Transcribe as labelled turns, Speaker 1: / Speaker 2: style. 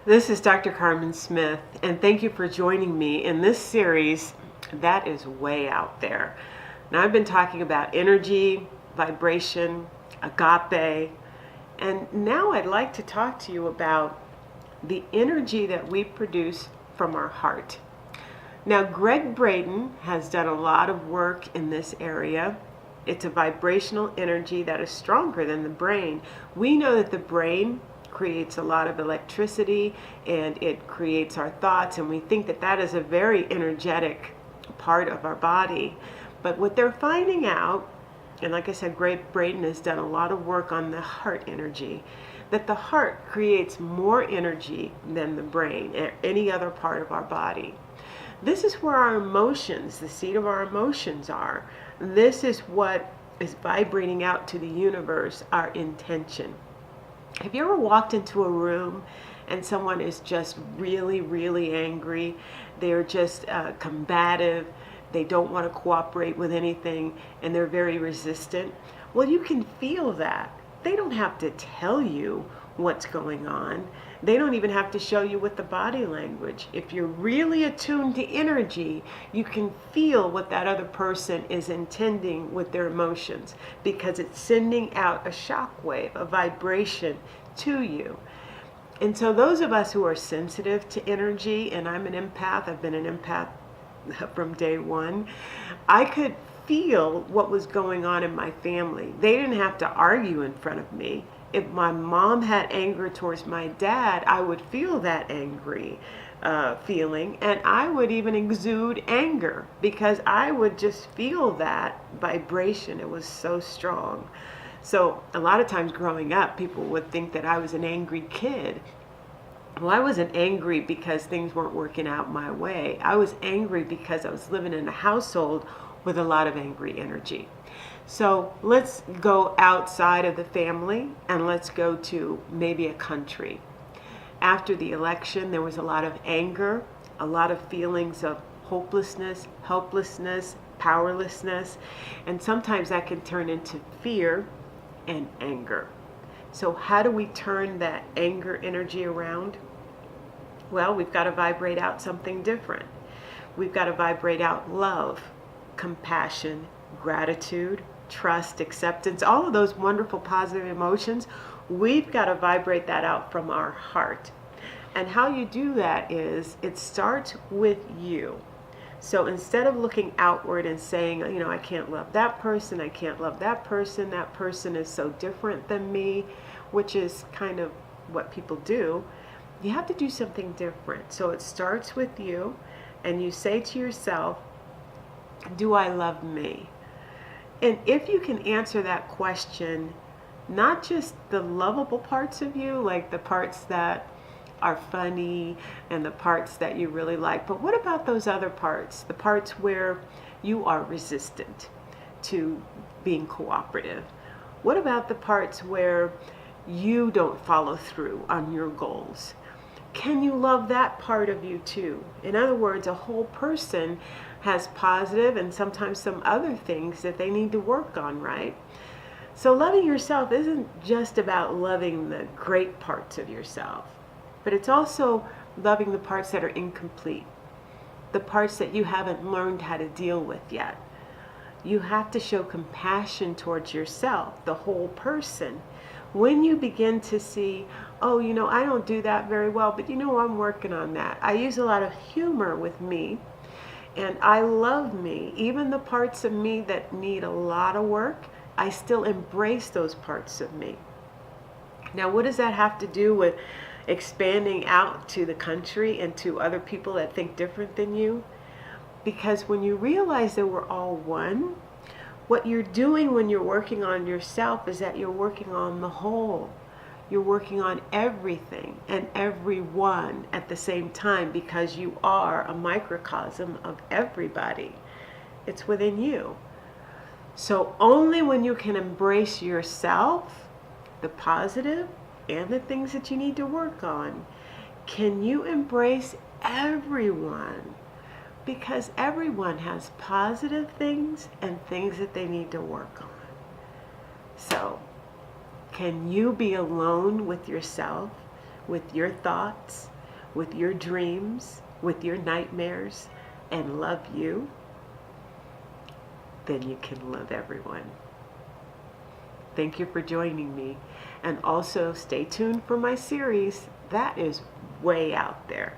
Speaker 1: This is Dr. Carmen Smith, and thank you for joining me in this series that is way out there. Now, I've been talking about energy, vibration, agape, and now I'd like to talk to you about the energy that we produce from our heart. Now, Gregg Braden has done a lot of work in this area. It's a vibrational energy that is stronger than the brain. We know that the brain creates a lot of electricity and it creates our thoughts, and we think that that is a very energetic part of our body. But what they're finding out, and like I said, Gregg Braden has done a lot of work on the heart energy, that the heart creates more energy than the brain or any other part of our body. This is where our emotions, the seat of our emotions are. This is what is vibrating out to the universe, our intention. Have you ever walked into a room and someone is just really, really angry? They're just combative. They don't want to cooperate with anything, and they're very resistant. Well, you can feel that. They don't have to tell you what's going on. They don't even have to show you with the body language. If you're really attuned to energy, you can feel what that other person is intending with their emotions, because it's sending out a shock wave, a vibration to you. And so those of us who are sensitive to energy, and I'm an empath, I've been an empath from day one, I could feel what was going on in my family. They didn't have to argue in front of me. If my mom had anger towards my dad, I would feel that angry feeling, and I would even exude anger because I would just feel that vibration. It was so strong. So a lot of times growing up, people would think that I was an angry kid. Well, I wasn't angry because things weren't working out my way. I was angry because I was living in a household with a lot of angry energy. So let's go outside of the family and let's go to maybe a country. After the election, there was a lot of anger, a lot of feelings of hopelessness, helplessness, powerlessness, and sometimes that can turn into fear and anger. So how do we turn that anger energy around? Well, we've got to vibrate out something different. We've got to vibrate out love, compassion, gratitude, trust, acceptance, all of those wonderful positive emotions. We've got to vibrate that out from our heart. And how you do that is it starts with you. So instead of looking outward and saying, I can't love that person, I can't love that person is so different than me, which is kind of what people do, you have to do something different. So it starts with you, and you say to yourself, do I love me? And if you can answer that question, not just the lovable parts of you, like the parts that are funny and the parts that you really like, but what about those other parts, the parts where you are resistant to being cooperative? What about the parts where you don't follow through on your goals? Can you love that part of you too? In other words, a whole person has positive and sometimes some other things that they need to work on, right? So loving yourself isn't just about loving the great parts of yourself, but it's also loving the parts that are incomplete, the parts that you haven't learned how to deal with yet. You have to show compassion towards yourself, the whole person. When you begin to see, I don't do that very well, but I'm working on that. I use a lot of humor with me, and I love me. Even the parts of me that need a lot of work, I still embrace those parts of me. Now, what does that have to do with expanding out to the country and to other people that think different than you? Because when you realize that we're all one, what you're doing when you're working on yourself is that you're working on the whole. You're working on everything and everyone at the same time, because you are a microcosm of everybody. It's within you. So only when you can embrace yourself, the positive and the things that you need to work on, can you embrace everyone. Because everyone has positive things and things that they need to work on. So, can you be alone with yourself, with your thoughts, with your dreams, with your nightmares, and love you, then you can love everyone. Thank you for joining me. And also stay tuned for my series that is way out there.